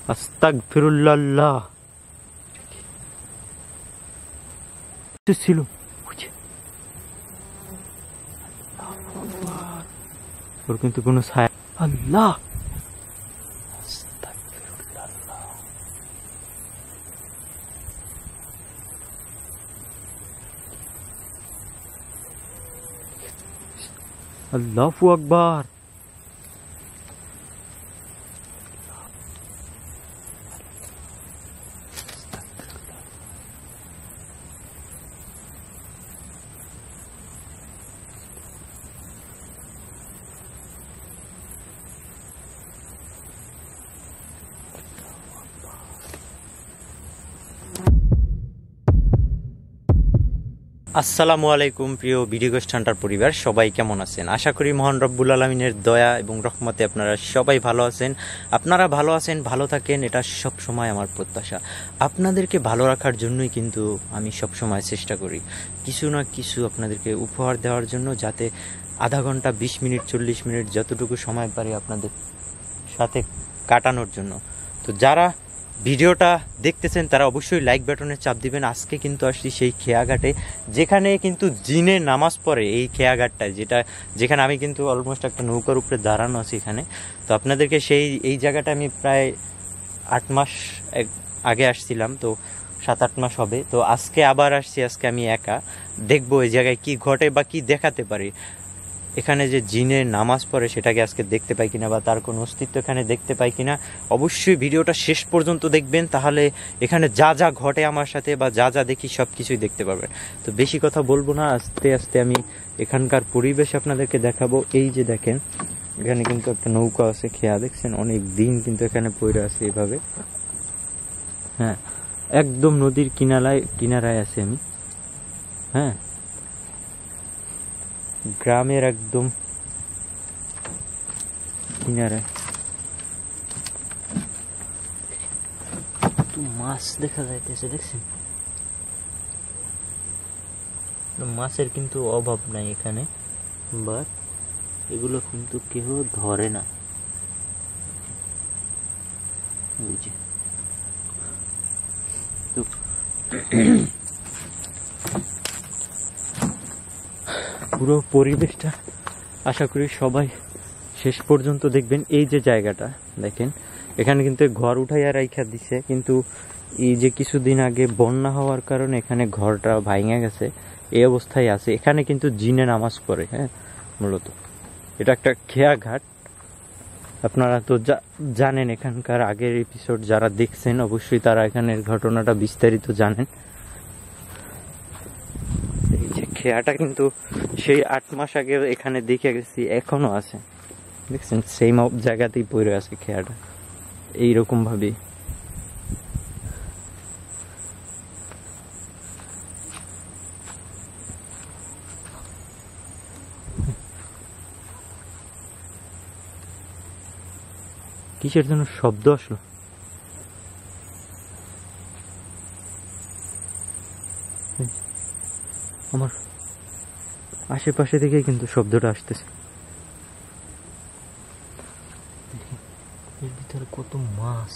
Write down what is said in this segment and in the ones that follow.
আস্তাগফিরুল্লাহ ছিল ওর কিন্তু কোনো ছায়া আল্লাহ আল্লাহু আকবার আসসালামু আলাইকুম প্রিয় ভিডিও গোস্ট হান্টার পরিবার, সবাই কেমন আছেন? আশা করি মহান রব্বুল আলামিনের দয়া এবং রহমতে আপনারা সবাই ভালো আছেন। আপনারা ভালো আছেন, ভালো থাকেন, এটা সব সময় আমার প্রত্যাশা। আপনাদেরকে ভালো রাখার জন্যই কিন্তু আমি সব সময় চেষ্টা করি কিছু না কিছু আপনাদেরকে উপহার দেওয়ার জন্য, যাতে আধা ঘন্টা 20 মিনিট 40 মিনিট যতটুকু সময় পারি আপনাদের সাথে কাটানোর জন্য। তো যারা ভিডিওটা দেখতেছেন তারা অবশ্যই লাইক বাটনে চাপ দিবেন। আজকে কিন্তু আসছি সেই খেয়াঘাটে, যেখানে কিন্তু জিনে নামাজ পড়ে। এই খেয়াঘাটটায় যেখানে আমি কিন্তু অলমোস্ট একটা নৌকার উপরে দাঁড়ানো আছি এখানে। তো আপনাদেরকে এই জায়গাটা আমি প্রায় 8 মাস আগে আসছিলাম, তো 7-8 মাস হবে। তো আজকে আবার আসছি, আজকে আমি একা দেখবো এই জায়গায় কি ঘটে বা কি দেখাতে পারি। এখানে যে জিনে নামাজ পড়ে সেটাকে আজকে দেখতে পাই কিনা, বা তার কোনো অস্তিত্ব এখানে দেখতে পাই কিনা। অবশ্যই ভিডিওটা শেষ পর্যন্ত দেখবেন, তাহলে এখানে যা যা ঘটে আমার সাথে বা যা যা দেখি সব কিছুই দেখতে পারবেন। তো বেশি কথা বলবো না, আস্তে আস্তে আমি এখানকার পরিবেশ আপনাদেরকে দেখাবো। এই যে দেখেন, এখানে কিন্তু একটা নৌকা আছে, খেয়া দেখছেন, অনেক দিন কিন্তু এখানে পড়ে আছে এইভাবে। হ্যাঁ, একদম নদীর কিনারায় আছে আমি। হ্যাঁ, গ্রামের একদম কিনারায়। তো মাছ দেখা যাইতেছে, দেখছেন? মাছের কিন্তু অভাব নাই এখানে, বাট এগুলো কিন্তু কেউ ধরে না। তো পুরো পরিবেশটা আশা করি সবাই শেষ পর্যন্ত দেখবেন। এই যে জায়গাটা দেখেন, এখানে কিন্তু ঘর উঠাইয়া রাইখা দিছে, কিন্তু এই যে কিছুদিন আগে বন্যা হওয়ার কারণে এখানে ঘরটা ভাঙা গেছে, এই অবস্থায় আছে। এখানে কিন্তু জিনে নামাজ পড়ে। হ্যাঁ, মূলত এটা একটা খেয়া ঘাট। আপনারা তো জানেন, এখানকার আগের এপিসোড যারা দেখছেন অবশ্যই তারা এখানের ঘটনাটা বিস্তারিত জানেন। খেয়াটা কিন্তু সেই 8 মাস আগে এখানে দেখে গেছি, এখনো আছে, দেখছেন? সেই জায়গাতেই পড়ে আছে খেয়াটা এইরকম ভাবে। কিসের জন্য শব্দ আসলো? আমার আশেপাশে থেকে কিন্তু শব্দটা আসতেছে। এর ভিতরে কত মাছ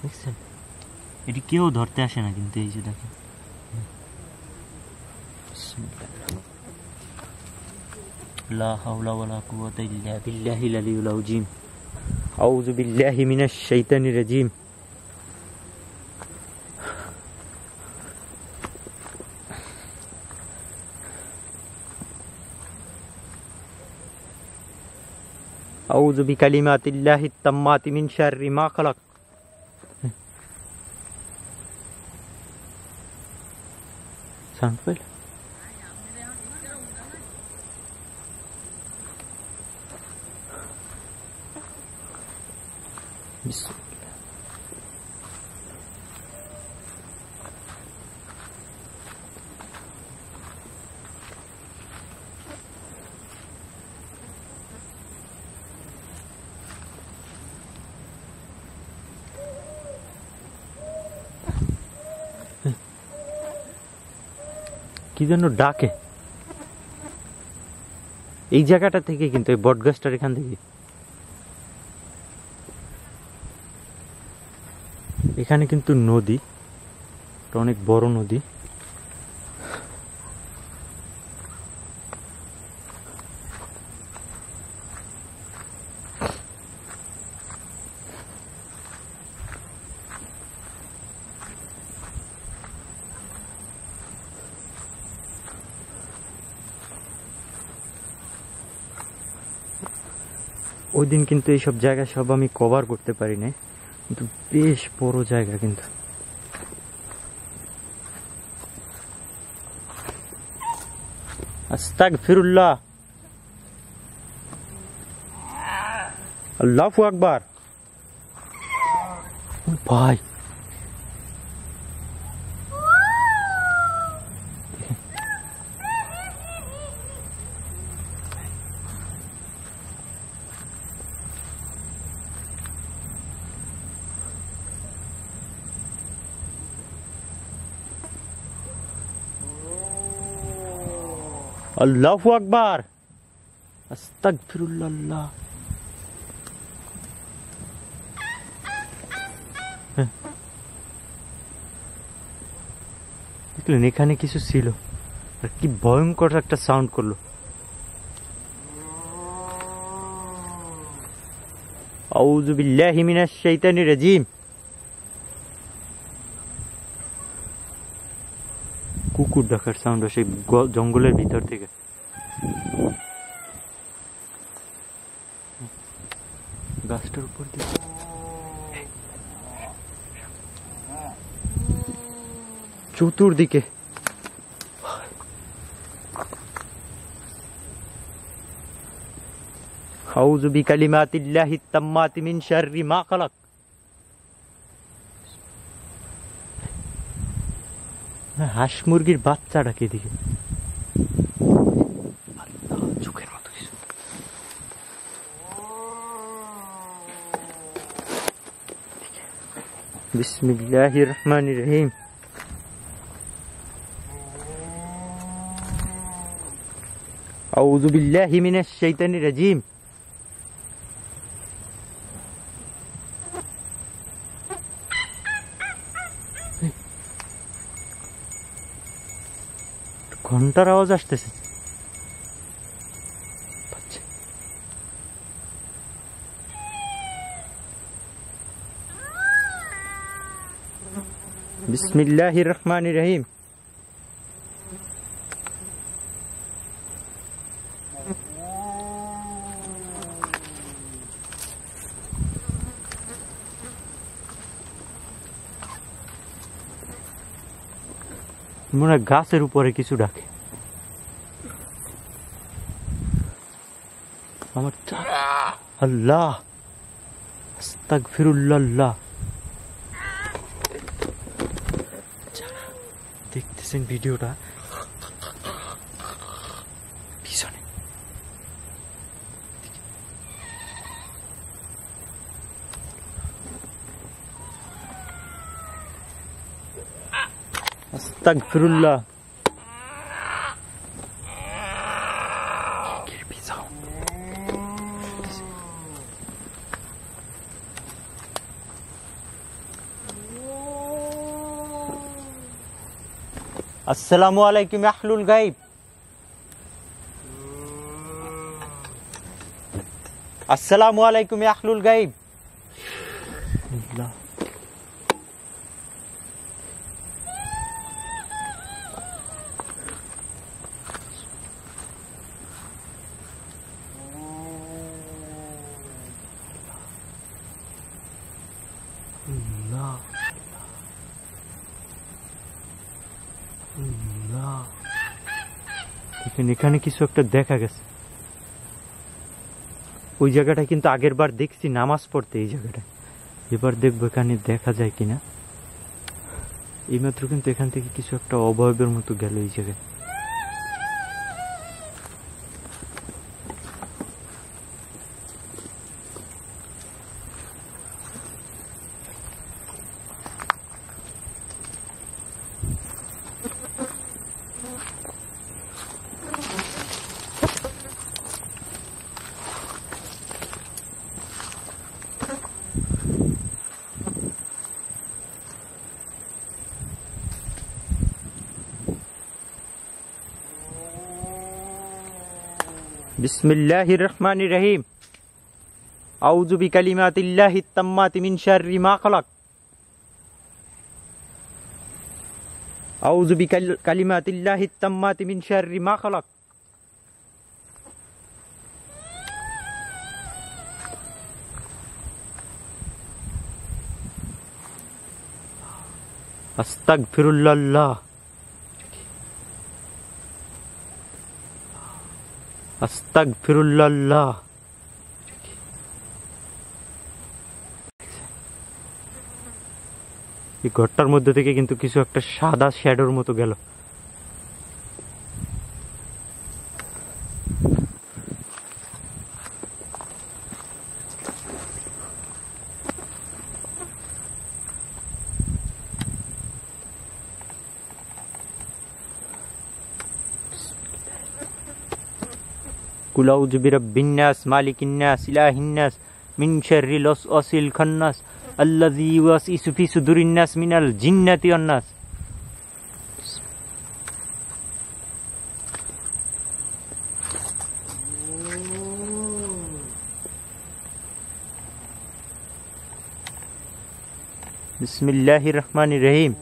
দেখছেন? এটি কেউ ধরতে আসে না, কিন্তু এই যে দেখেন, লা হাওলা ওয়ালা কুওয়াতা ইল্লা বিল্লাহিল আলিয়্যিল আযীম। আউযু বিল্লাহি মিনাশ শাইতানির রাজীম। আউযু বিকালিমাতিল্লাহিত তাম্মাতি মিন শাররি মা খালাক। Sound file. কি যেন ডাকে এই জায়গাটা থেকে, কিন্তু এই বটগাছটার এখান থেকে। এখানে কিন্তু নদী, এটা অনেক বড় নদী। ওই দিন কিন্তু এইসব জায়গা সব আমি কভার করতে পারি না, কিন্তু বেশ বড় জায়গা কিন্তু। আস্তাগফিরুল্লাহ, আল্লাহু আকবার। ভাই আল্লাহু আকবার, আস্তাগফিরুল্লাহ। দেখলেন এখানে কিছু ছিল, আর কি ভয়ঙ্কর একটা সাউন্ড করলো। আউযু বিল্লাহি মিনাশ শাইতানির রাজিম। কুকুর ডাকার সাউন্ড আসে জঙ্গলের ভিতর থেকে। গাছটার উপর দিয়ে চতুর্দিকে আউযু বিকালিমাতিল্লাহি তাম্মাতি মিন শাররি মা খালাক। হাঁস মুরগির বাচ্চাটাকে দিকে চোখের মতো কিছু। বিসমিল্লাহির রহমানির রহিম। আউযু বিল্লাহি মিনাশ শাইতানির রাজিম। ঘন্টার আওয়াজ আসতেছে। বিসমিল্লাহির রহমানির রহিম। মনে হয় গাছের উপরে কিছু ডাকে। আমার আল্লাহ, আস্তাগফিরুল্লাহ। দেখতেছেন ভিডিওটা পিছনে, আস্তাগফিরুল্লাহ। আসসালামু আলাইকুম আহলুল গায়ব। আসসালামু আলাইকুম আহলুল গায়ব। এখানে কিছু একটা দেখা গেছে। ওই জায়গাটা কিন্তু আগের বার দেখছি নামাজ পড়তে, এই জায়গাটা এবার দেখবো এখানে দেখা যায় কিনা। এইমাত্র কিন্তু এখান থেকে কিছু একটা অবয়বের মতো গেল এই জায়গায়। বিসমিল্লাহির রহমানির রহিম। আউযু বিকালিমাতিল্লাহিত তাম্মাতি মিন শাররি মা খালাক। আউযু বিকালিমাতিল্লাহিত তাম্মাতি মিন শাররি মা খালাক। আস্তাগফিরুল্লাহ। আস্তাগফিরুল্লাহ। এই ঘরটার মধ্যে থেকে কিন্তু কিছু একটা সাদা শ্যাডোর মতো গেল। কুল আউযু বিরাব্বিন নাস মালিকিন নাস ইলাহিন নাস মিন শাররিল ওয়াসওয়াসিল খান্নাস আল্লাযী ইউওয়াসওয়িসু ফি সুদুরিন নাস মিনাল জিন্নাতি ওয়ান নাস। বিসমিল্লাহির রহমানির রহিম।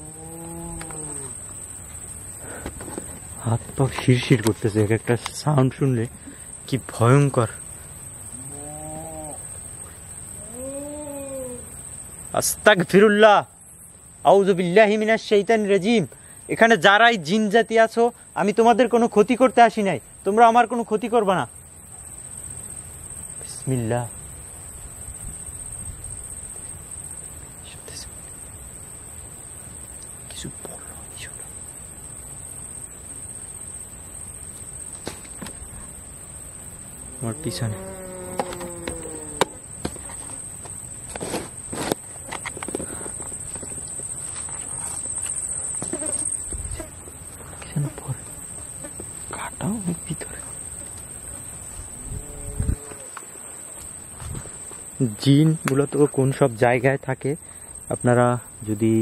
হাত পা শিরশির করতেছে, এক একটা সাউন্ড শুনলে কি ভয়ঙ্কর। আস্তাগফিরুল্লাহ। আউযু বিল্লাহি মিনাশ শাইতানির রাজিম। এখানে যারাই জিন জাতি আছো, আমি তোমাদের কোনো ক্ষতি করতে আসি নাই, তোমরা আমার কোনো ক্ষতি করবে না। বিসমিল্লাহ। কিছু বলো আমার পিছনে। জিন মূলত কোন সব জায়গায় থাকে আপনারা যদি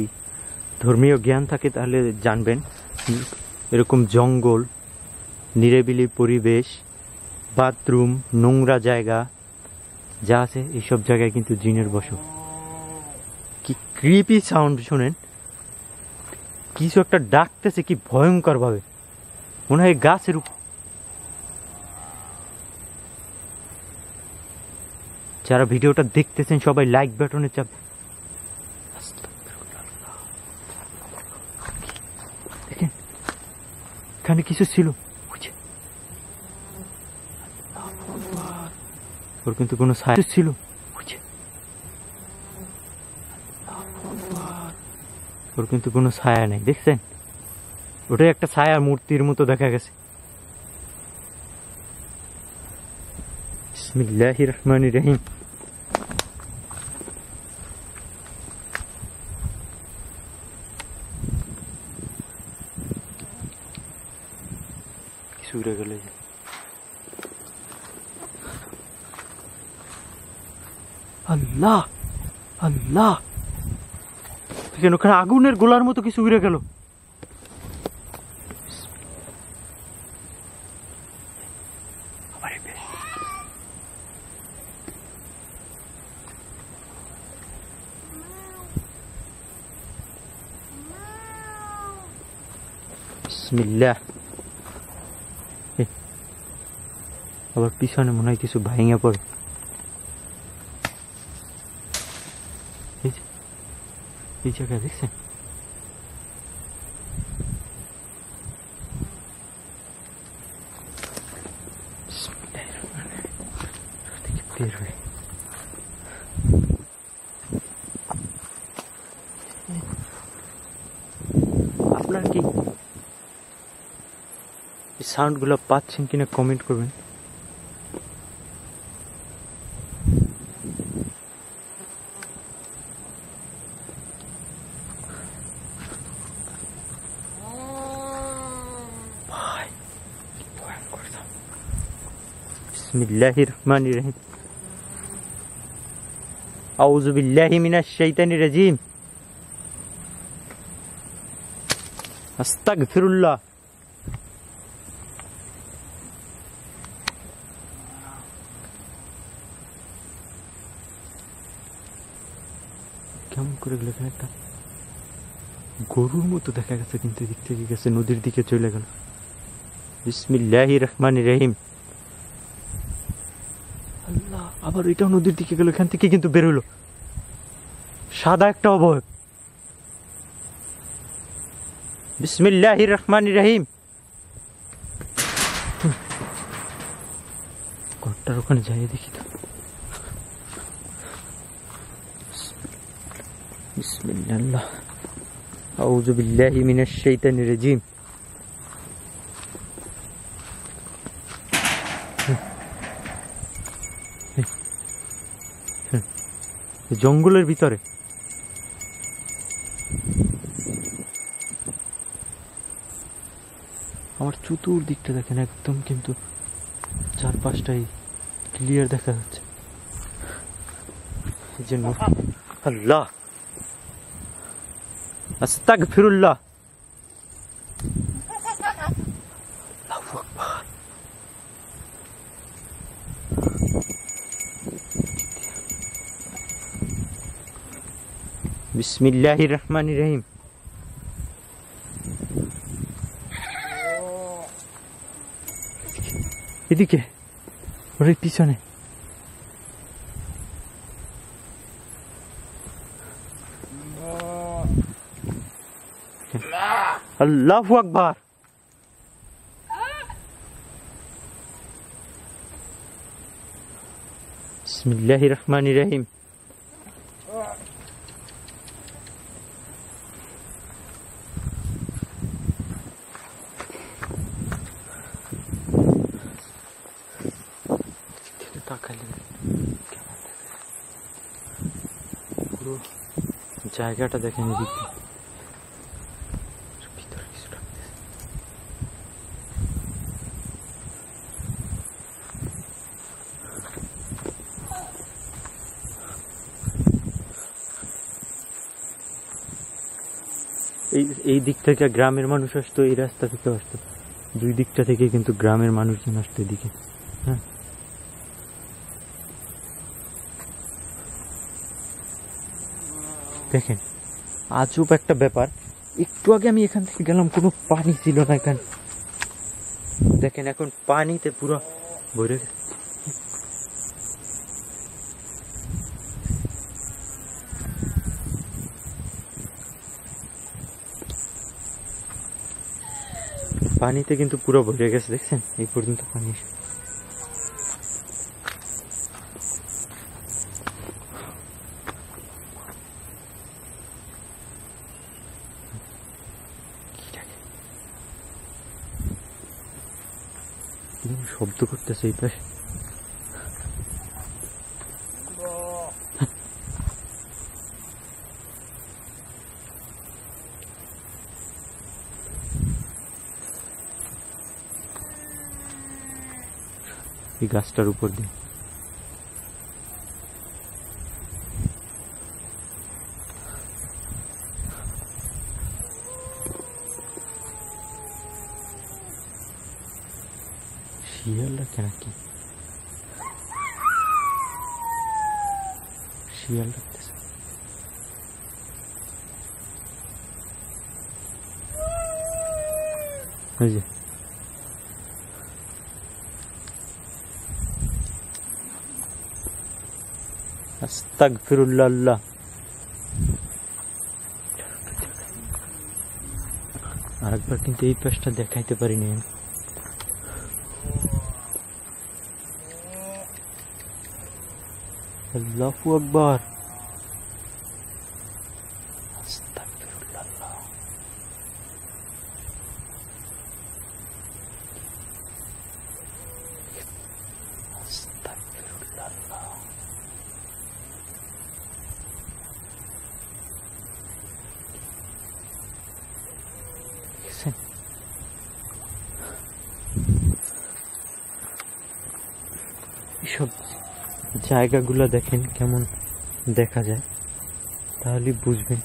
ধর্মীয় জ্ঞান থাকে তাহলে জানবেন। এরকম জঙ্গল, নিরিবিলি পরিবেশ, বাথরুম, নোংরা জায়গা যা আছে এইসব জায়গায় কিন্তু জিনের বসত। কি ক্রিপি সাউন্ড শোনেন, কিছু একটা ডাকতেছে কি ভয়ঙ্কর ভাবে, মনে হয় গাছের উপর। যারা ভিডিওটা দেখতেছেন সবাই লাইক বাটনে চাপ। দেখেন এখানে কিছু ছিল, ওর কিন্তু কোনো ছায়া ছিল, ওর কিন্তু কোনো ছায়া নেই। দেখছেন, ওটাই একটা ছায়া মূর্তির মতো দেখা গেছে। বিসমিল্লাহির রহমানির রহিম। কিছু উড়ে গেল। আল্লাহ আল্লাহ, দেখেন ওখানে আগুনের গোলার মতো কিছু উড়ে গেল। বিসমিল্লাহ। আবার পিছনে মনে হয় কিছু ভাঙে পড়ে। এই জায়গায় দেখছেন, আপনার কি এই সাউন্ড গুলো পাচ্ছেন কিনা কমেন্ট করবেন। বিসমিল্লাহির রহমানির রহিম। আউযু বিল্লাহি মিনাশ শাইতানির রাজিম। আস্তাগফিরুল্লাহ। কেমন করে গেল? এখানে একটা গরুর মতো দেখা গেছে, কিন্তু এদিক থেকে গেছে, নদীর দিকে চলে গেল। বিসমিল্লাহির রহমানির রহিম। আল্লাহ, আবার এটাও নদীর দিকে গেল, এখান থেকে কিন্তু বের হলো সাদা একটা অবয়ব। বিসমিল্লাহির রহমানির রহিম। ঘরটার ওখানে যাই দেখি তো। বিসমিল্লাহ, আউযু বিল্লাহি মিনাশ শাইতানির রাজিম। জঙ্গলের ভিতরে আমার চতুর্দিকটা দেখেন একদম, কিন্তু চারপাশটাই ক্লিয়ার দেখা যাচ্ছে। এই জন্য আল্লাহ, আস্তাগফিরুল্লাহ, আল্লাহু আকবার। বিসমিল্লাহির রহমানির রহিম। এদিকে, ওর পিছনে। আল্লাহু আকবার। বিসমিল্লাহির রহমানির রহিম। পুরো জায়গাটা দেখেন, এদিক ভিতরে কিছুটা এই দিক থেকে গ্রামের মানুষ আসতো, এই রাস্তা থেকে আসতো, দুই দিকটা থেকে কিন্তু গ্রামের মানুষজন আসতো এদিকে। হ্যাঁ, দেখেন আজব একটা ব্যাপার। একটু আগে আমি এখান থেকে গেলাম, কোনো পানি ছিল না এখানে, দেখেন এখন পানিতে পুরো ভরে গেছে। পানিতে কিন্তু পুরো ভরে গেছে, দেখছেন এই পর্যন্ত পানি। শব্দ করতেছে এই পাশে। এই গাছটার উপর দিয়ে শিয়াল ডাকে নাকি? শিয়াল ডাকতেছে। ওই যে আস্তাগফিরুল্লাহ। আরেকবার কিন্তু এই পাশটা দেখাইতে পারিনি। আল্লাহু আকবার। আস্তাগফিরুল্লাহ। আস্তাগফিরুল্লাহ। এসব জায়গাগুলো দেখেন কেমন দেখা যায়, তাহলে বুঝবেন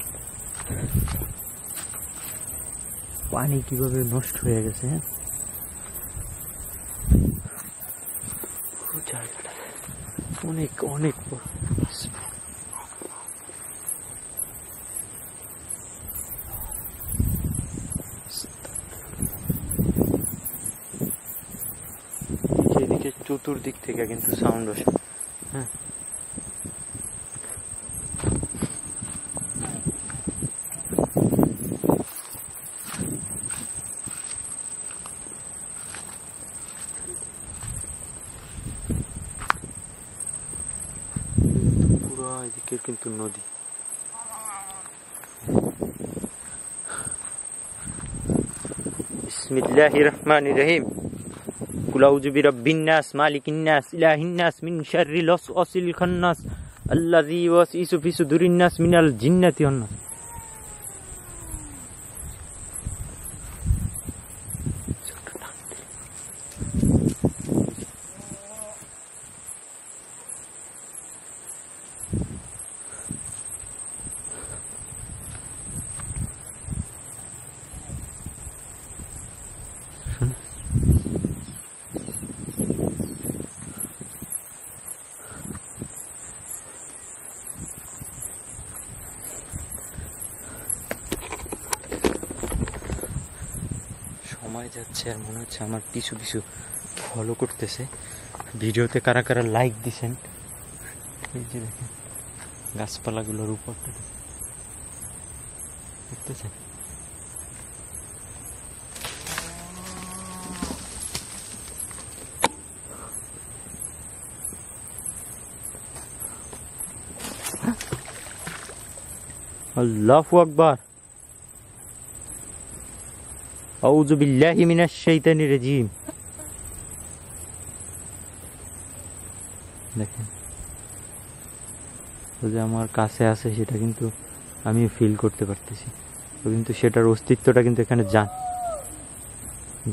পানি কিভাবে নষ্ট হয়ে গেছে। হ্যাঁ, পুরো জায়গাটা অনেক অনেক বড়। চতুর্দিক থেকে কিন্তু সাউন্ড আসে। হ্যাঁ, পুরো এদিকে কিন্তু নদী। বিসমিল্লাহির রহমানির রহিম। কুল আউযু বিরাব্বিন নাস মালিকিন নাস ইলাহিন নাস মিন শাররিল ওয়াসওয়াসিল খান্নাস আল্লাযী ইউওয়াসওয়িসু ফি সুদুরিন নাস মিনাল জিন্নাতি ওয়ান নাস। সময় যাচ্ছে আর মনে হচ্ছে আমার পিছু পিছু ফলো করতেছে। ভিডিওতে কারা কারা লাইক দিছেন, এই যে দেখেন গাছপালাগুলোর উপরটা দেখতেছেন। আল্লাহু আকবার। আউযু বিল্লাহি মিনাশ শাইতানির রাজিম। দেখেন ও যে আমার কাছে আছে সেটা কিন্তু আমি ফিল করতে পারতেছি, তো কিন্তু সেটার অস্তিত্বটা কিন্তু এখানে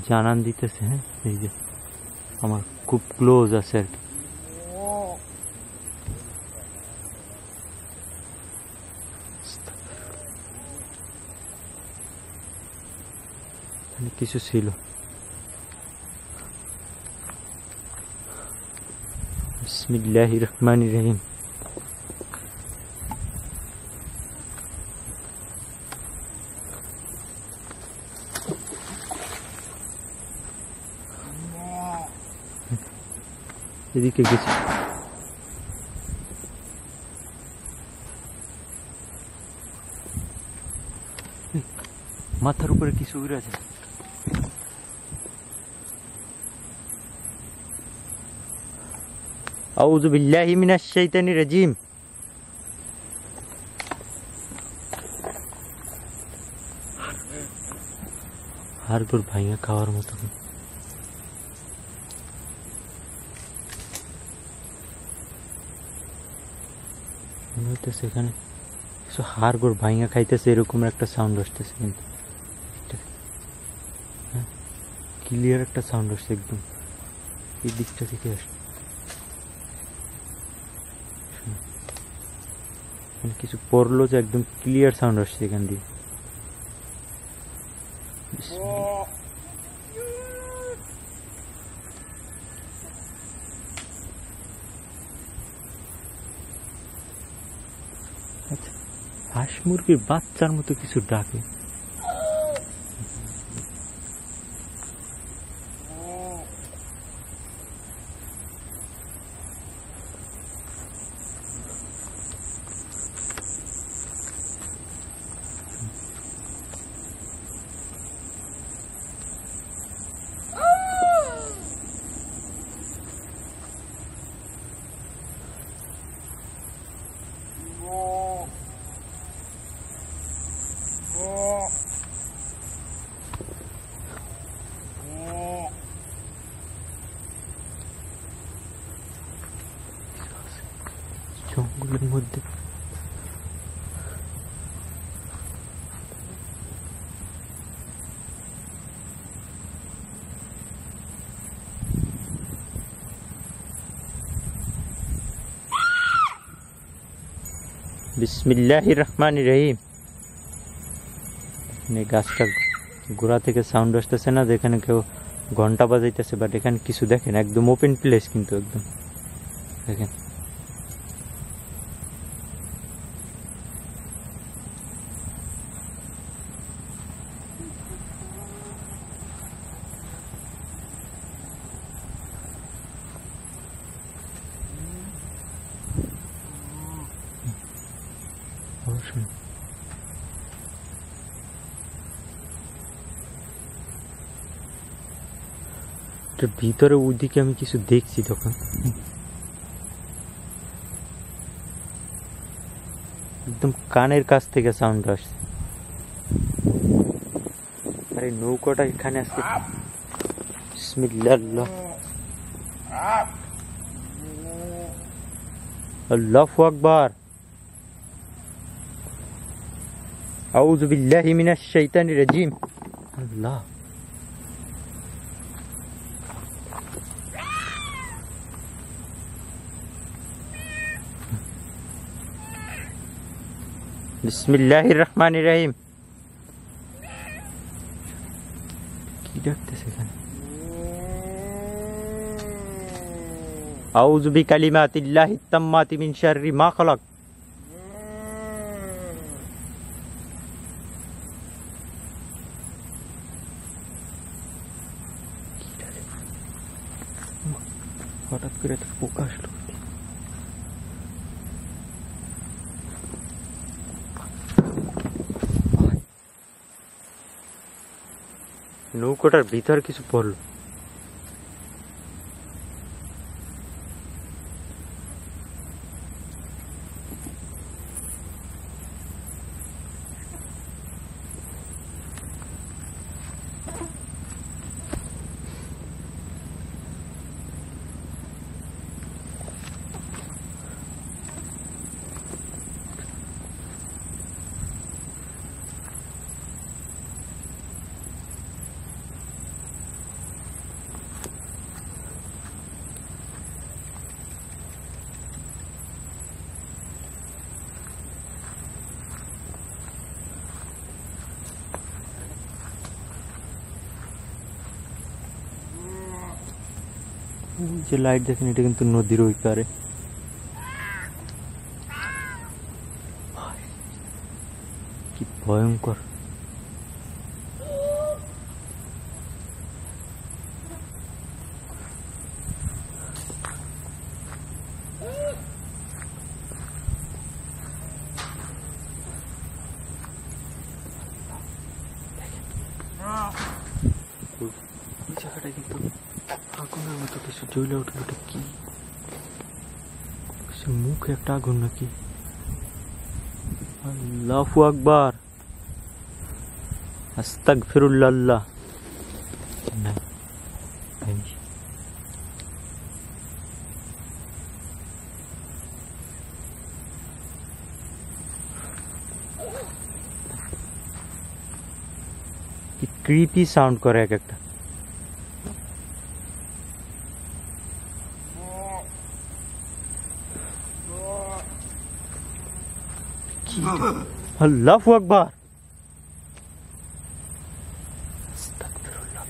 জানান দিতেছে। হ্যাঁ, এই যে আমার খুব ক্লোজ আছে আর কি। কিছু ছিল। বিসমিল্লাহির রহমানির রহিম। এদিকে গেছে। মাথার উপরে কিছু উড়ে আছে। আউযু বিল্লাহি মিনাশ শাইতানির রাজিম। হাড়গোড় ভাঙা খাওয়ার মতো মনে হইতেছে, এখানে কিছু হাড়গোড় ভাঙা খাইতেছে এরকম একটা সাউন্ড আসতেছে। কিন্তু হ্যাঁ, ক্লিয়ার একটা সাউন্ড আসছে একদম এই দিকটা থেকে আসছে। কিছু পড়লো যে একদম ক্লিয়ার সাউন্ড আসছে এখান দিয়ে। আচ্ছা, হাঁস মুরগির বাচ্চার মতো কিছু ডাকে। জঙ্গলের মধ্যে বিসমিল্লাহির রহমানির রহিম। গাছটা গোড়া থেকে সাউন্ড আসতেছে না, যেখানে কেউ ঘন্টা বাজাইতেছে, বাট এখানে কিছু দেখেন একদম ওপেন প্লেস, কিন্তু একদম দেখেন অবশ্যই ভিতরে ওইদিকে আমি কিছু দেখছি তখন একদম কানের কাছ থেকে সাউন্ড আসছে। আরে নৌকাটা এখানে আসছে। বিসমিল্লাহ আল্লাহু আকবার আউযু বিল্লাহি মিনাশ শাইতানির রাজিম। আল্লাহ বিসমিল্লাহির রহমানির রহিম। কি ডাকতেছে এখানে? আউযু বিকালিমাতিল্লাহি তাম্মাতি মিন শাররি মা খালাক। হঠাৎ করে একটা পোকা আসলো। নৌকাটার ভিতর কিছু পড়লো। যে লাইট দেখেন এটা কিন্তু নদীর ওই পারে। কি ভয়ঙ্কর! ওই জায়গাটা কিন্তু আগুনের মতো কিছু জ্বলে উঠলো। ওটা কি? মুখে একটা আগুন নাকি? আল্লাহু আকবার আস্তাগফিরুল্লাহ। না কি ক্রিপি সাউন্ড করে এক একটা। আল্লাহু আকবার আস্তাগফিরুল্লাহ।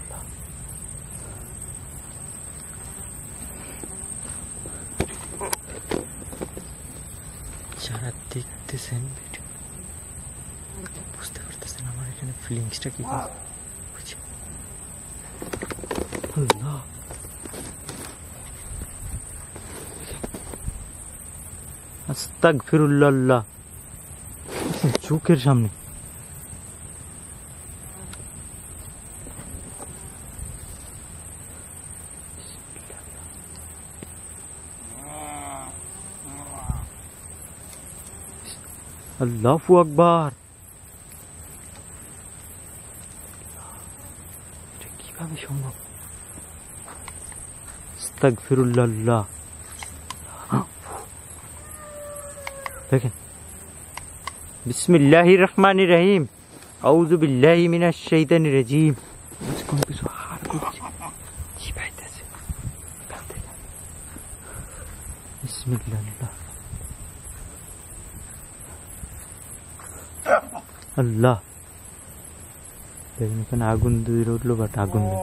যারা দেখতেছেন ভিডিও বুঝতে পারতেছেন আমার এখানে ফিলিংসটা কি। আল্লাহ আস্তাগফিরুল্লাহ। চোখের সামনে আল্লাহু আকবার। এটা কিভাবে সম্ভব? আস্তাগফিরুল্লাহ। দেখেন বিসমিল্লাহির রহমানির রহিম আউযু বিল্লাহি মিনাশ শাইতানির রাজিম। কোন কিছু হার করছে চিবাইতেছে। বিসমিল্লাহ। আল্লাহ দেখেন এখানে আগুন দিয়ে উঠলো বাট আগুন নেই।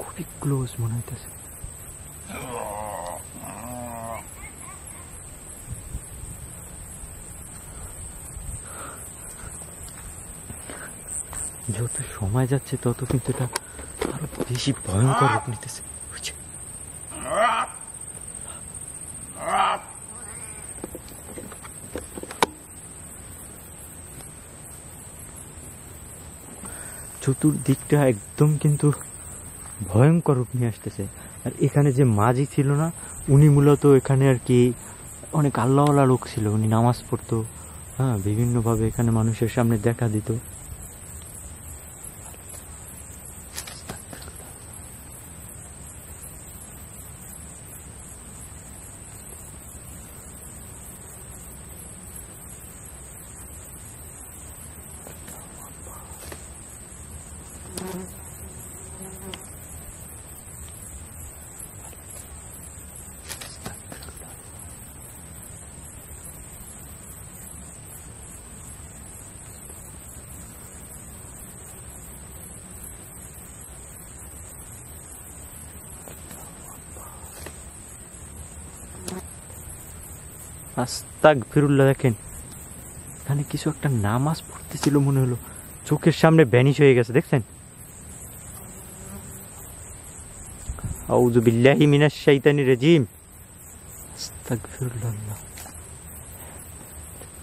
খুবই ক্লোজ মনে হইতেছে। যত সময় যাচ্ছে তত কিন্তু এটা আরো বেশি ভয়ঙ্কর রূপ নিতেছে। চতুর্দিকটা একদম কিন্তু ভয়ঙ্কর রূপ নিয়ে আসতেছে। আর এখানে যে মাঝি ছিল না, উনি মূলত এখানে আর কি অনেক আল্লাহওয়ালা লোক ছিল, উনি নামাজ পড়তো, হ্যাঁ, বিভিন্নভাবে এখানে মানুষের সামনে দেখা দিত। আস্তাগফিরুল্লাহ। দেখেন এখানে কিছু একটা নামাজ পড়তেছিল মনে হলো, চোখের সামনে ভ্যানিশ হয়ে গেছে, দেখছেন? আউযু বিল্লাহি মিনাশ শাইতানির রাজিম। আস্তাগফিরুল্লাহ।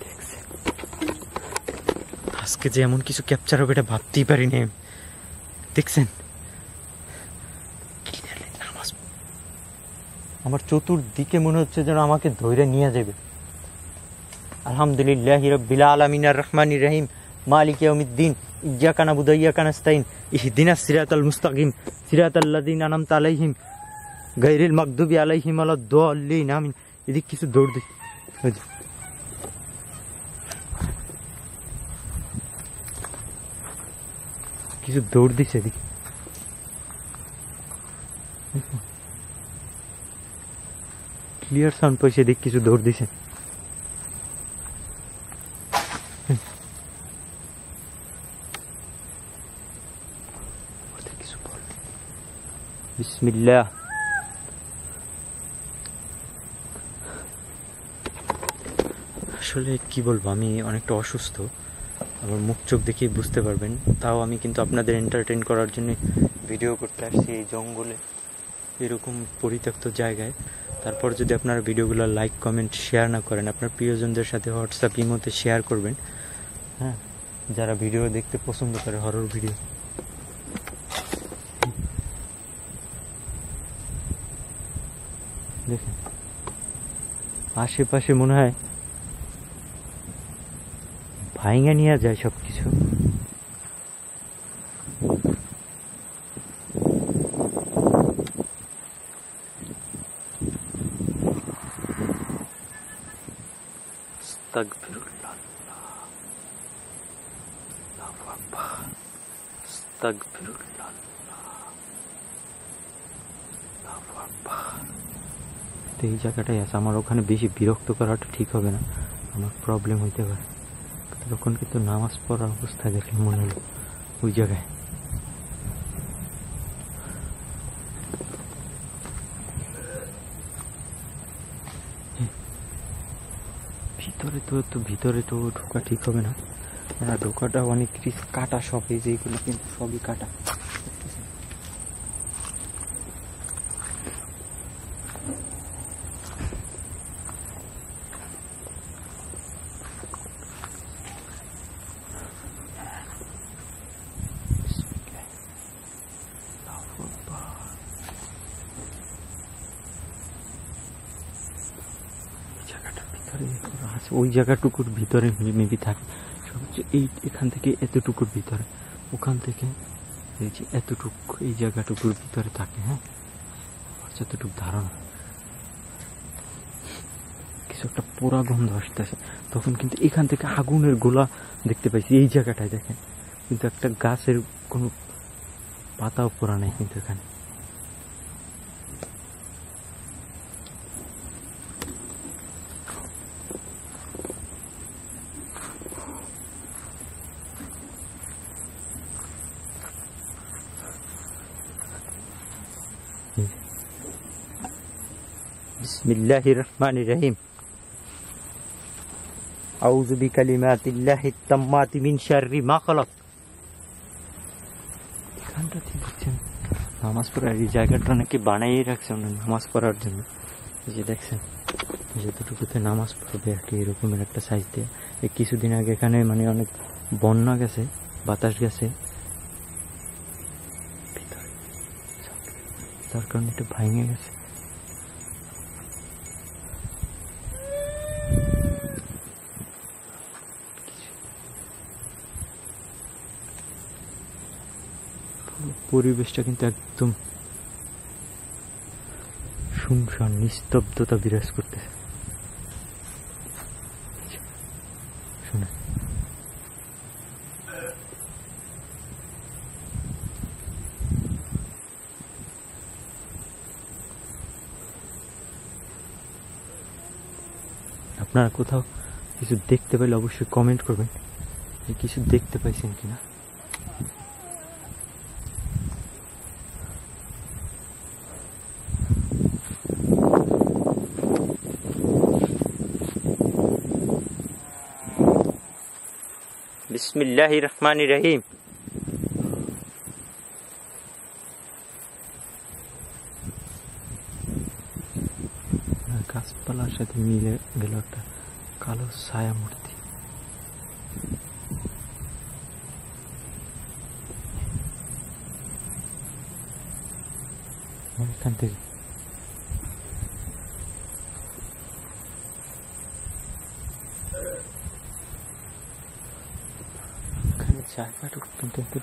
দেখছেন, আজকে যে এমন কিছু ক্যাপচার হবে এটা ভাবতেই পারিনি। দেখছেন নামাজ, আমার চতুর্দিকে মনে হচ্ছে যেন আমাকে ধইরা নিয়ে যাবে। আলহামদুলিল্লাহি রাব্বিল আলামিন আর রহমানির রহিম মালিকি ইয়াউমিদ্দিন ইয়্যাকা না'বুদু ওয়া ইয়্যাকা নাস্তাইন ইহদিনাস সিরাতাল মুস্তাকিম সিরাতাল্লাযিনা আন'আমতা আলাইহিম গায়রিল মাগদুবি আলাইহিম ওয়ালাদ-দাল্লিন আমিন। এদিকে কিছু দৌড় দিই, কিছু দৌড় দিছে এদিকে। ক্লিয়ার সাউন্ড পাইছে, এদিকে কিছু দৌড় দিছে। বিসমিল্লাহ। আসলে কি বলবো, আমি অনেকটা অসুস্থ, আমার মুখ চোখ দেখেই বুঝতে পারবেন। তাও আমি কিন্তু আপনাদের এন্টারটেইন করার জন্য ভিডিও করতে আসছি এই জঙ্গলে, এরকম পরিত্যক্ত জায়গায়। তারপর যদি আপনারা ভিডিওগুলো লাইক কমেন্ট শেয়ার না করেন, আপনার প্রিয়জনদের সাথে হোয়াটসঅ্যাপ ইমোতে শেয়ার করবেন, হ্যাঁ, যারা ভিডিও দেখতে পছন্দ করে, হরর ভিডিও। দেখেন আশেপাশে মনে হয় ভাইঙা নিয়ে যায় সবকিছু। আস্তাগফিরুল্লাহ, আল্লাহু আকবার, আস্তাগফিরুল্লাহ, আল্লাহু আকবার। এই জায়গাটাই আছে, আমার ওখানে বেশি বিরক্ত করাটা ঠিক হবে না, আমার প্রবলেম হইতে পারে। তখন কিন্তু নামাজ পড়ার অবস্থা দেখলে মনে হলো ওই জায়গায়। ভিতরে তো ঢোকা ঠিক হবে না, ঢোকাটা অনেক রিস্ক, কাটা সব, এই যেগুলো কিন্তু সবই কাটা। ওই জায়গাটুকুর ভিতরে মেবি থাকে সবচেয়ে, এই এখান থেকে এতটুকুর ভিতরে, ওখান থেকে এই যে এতটুকু, এই জায়গাটুকুর ভিতরে থাকে। হ্যাঁ, যতটুকু ধারণা, কিছু একটা পোড়া গন্ধ আসতেছে। তখন কিন্তু এখান থেকে আগুনের গোলা দেখতে পাইছি এই জায়গাটায়, দেখেন, কিন্তু একটা গাছের কোনো পাতাও পোড়া নেই কিন্তু এখানে। বিসমিল্লাহির রহমানির রহিম। আউযু বিকালিমাতিল্লাহিত তাম্মাতি মিন শাররি মা খালাক। এখানটা ঠিক দেখছেন নামাজ পড়ার এই জায়গাটা নাকি বানাইয়ে রাখছে নামাজ পড়ার জন্য। এই যে দেখছেন যতটুকুতে নামাজ পড়বে আর কি, এরকমের একটা সাইজ দিয়ে। এই কিছুদিন আগে এখানে মানে অনেক বন্যা গেছে, বাতাস গেছে, তার কারণে একটু ভেঙে গেছে। পরিবেশটা কিন্তু একদম শুনশান, নিস্তব্ধতা বিরাজ করতেছে। শুনে আপনারা কোথাও কিছু দেখতে পাইলে অবশ্যই কমেন্ট করবেন যে কিছু দেখতে পাইছেন কিনা। বিসমিল্লাহির রহমানির রহিম। গাছপালার সাথে মিলে গেল একটা কালো ছায়া মূর্তি। এখান থেকে জায়গাটুকু কিন্তু একটু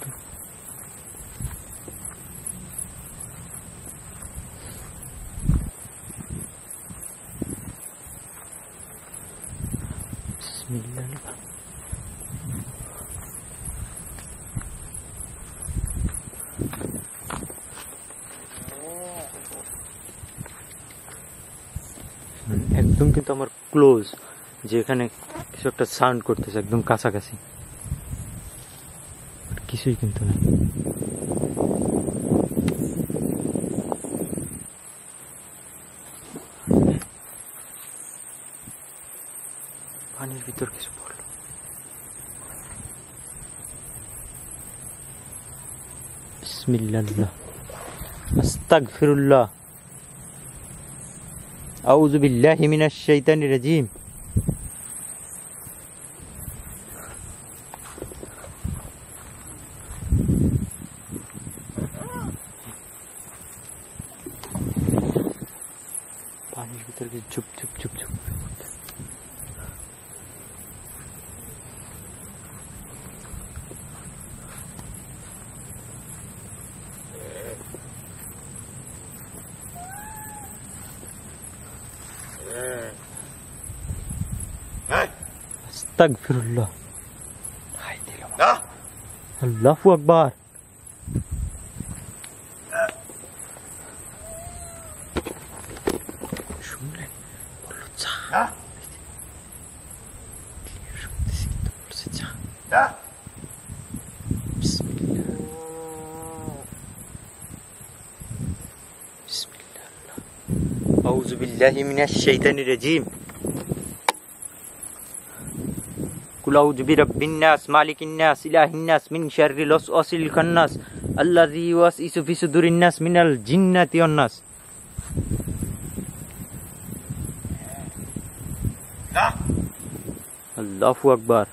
একদম কিন্তু আমার ক্লোজ, যে এখানে কিছু একটা সাউন্ড করতেছে একদম কাছাকাছি, কিছুই কিন্তু নাই। পানির ভিতর কিছু পড়লো। বিসমিল্লাহ, আস্তাগফিরুল্লাহ, আউযু বিল্লাহি মিনাশ শাইতানির রাজিম। পানির ভিতরে চুপ চুপ চুপ চুপ। আস্তাগফিরুল্লাহ, আল্লাহু আকবার। শুনলেন? বললো চা। শুনতেছি কিন্তু বলছে চা। বিসমিল্লাহ, বিসমিল্লাহ, আউযু বিল্লাহি মিনাশ শাইতানির রাজিম। কুল আউযু বিরাব্বিন নাস, মালিকিন নাস, ইলাহিন নাস, মিন শাররিল ওয়াসওয়াসিল খান্নাস, আল্লাযী ইউওয়াসওয়িসু ফি সুদুরিন নাস মিনাল জিন্নাতি ওয়ান নাস। আল্লাহু আকবার,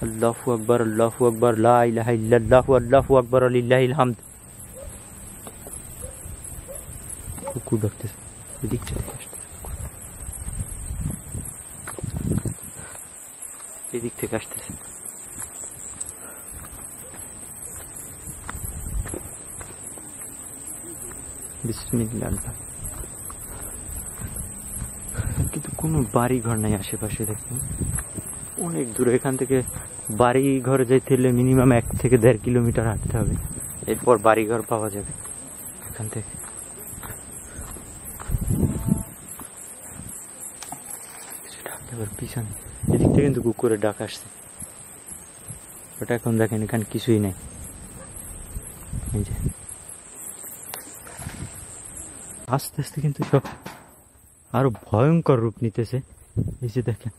আল্লাহু আকবার, আল্লাহু আকবার, লা ইলাহা ইল্লাল্লাহু, আল্লাহু আকবার, লিল্লাহিল হামদ। কুকুর ডাকতেছে, এদিক থেকে আসতেছে, এদিক থেকে আসতেছে। বিসমিল্লাহ। কিন্তু কোনো বাড়ি ঘর নাই আশেপাশে, দেখুন অনেক দূরে। এখান থেকে বাড়ি ঘর যাইতে হলে মিনিমাম 1 থেকে 1.5 কিলোমিটার হাঁটতে হবে, এরপর বাড়ি ঘর পাওয়া যাবে এখান থেকে। পিছনে এদিক থেকে কিন্তু কুকুরের ডাক আসছে, ওটা এখন দেখেন এখানে কিছুই নেই। এই যে আস্তে আস্তে কিন্তু সব আরো ভয়ঙ্কর রূপ নিতেছে। এই যে দেখেন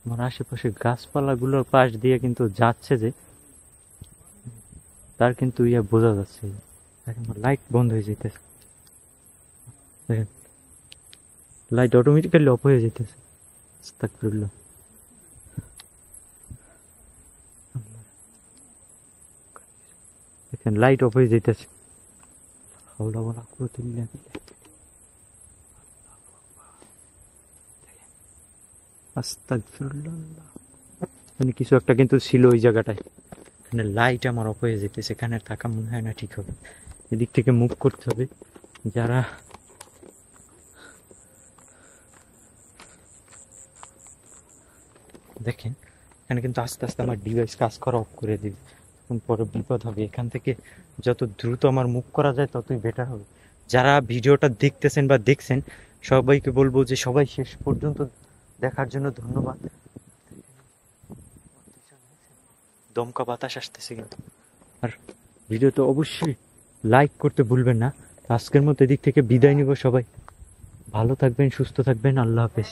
আমার আশেপাশে গাছপালাগুলোর পাশ দিয়ে কিন্তু যাচ্ছে, যে তার কিন্তু বোঝা যাচ্ছে। আমার লাইট বন্ধ হয়ে যেতেছে, দেখেন লাইট অটোমেটিক্যালি অফ হয়ে যেতেছে। আস্তাগফিরুল্লাহ। লাইট অফ হয়ে যেতেছে। হাওলা ওয়ালা কুওয়াতা আস্তাগফিরুল্লাহ। মানে কিছু একটা কিন্তু ছিল ওই জায়গাটায়। এখানে লাইট আমার অফ হয়ে যেতেছে, এখানে থাকা মনে হয় না ঠিক হবে, এদিক থেকে মুভ করতে হবে। যারা দেখেন এখানে কিন্তু আস্তে আস্তে আমার ডিভাইস কাজ করা অফ করে দিবে, তখন পরে বিপদ হবে। এখান থেকে যত দ্রুত আমার মুভ করা যায় ততই বেটার হবে। যারা ভিডিওটা দেখতেছেন বা দেখছেন সবাইকে বলবো যে সবাই শেষ পর্যন্ত দেখার জন্য ধন্যবাদ। দমকা বাতাস আসতেছে কিন্তু। আর ভিডিওতে অবশ্যই লাইক করতে ভুলবেন না। আজকের মতো এদিক থেকে বিদায় নিব। সবাই ভালো থাকবেন, সুস্থ থাকবেন, আল্লাহ হাফেজ।